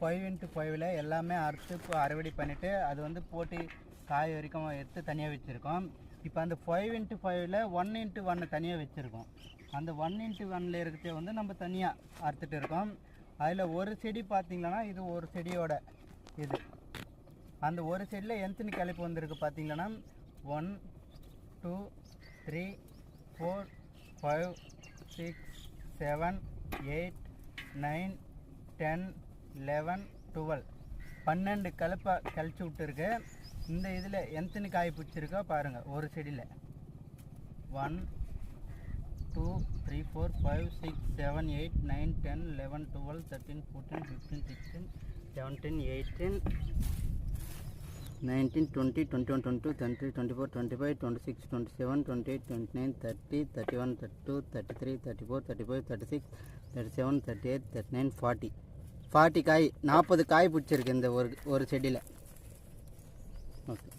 5x5ல் எல்லாமே அறுத்து அறுவடை பண்ணிவிட்டு அது வந்து போட்டு காய் வரைக்கும் எடுத்து தனியாக வச்சுருக்கோம். இப்போ அந்த 5x5ல் 1x1 தனியாக வச்சுருக்கோம். அந்த 1x1ல் இருக்கிறத வந்து நம்ம தனியாக அறுத்துட்டு இருக்கோம். அதில் ஒரு செடி பார்த்திங்கன்னா இது ஒரு செடியோட இது அந்த ஒரு செடியில் எத்தனை கிளைப்பு வந்திருக்கு பார்த்திங்கன்னா 1 2 3 4 5 6 7 8 9 10 11 12 12 கிளப்பை கழிச்சு விட்டுருக்கு. இந்த இதில் எத்தனை காய் பிடிச்சிருக்கோ பாருங்கள். ஒரு செடியில் 1 2 3 4 5 6 7 8 9 10 11 12 13 14 15 16 17 18 19 20 21 22 23 24 25 26 27 28 29 30 31 32 33 34 35 36 37 38 39 40 காய் 40 காய் பிடிச்சிருக்கு இந்த ஒரு செடியில். ஓகே.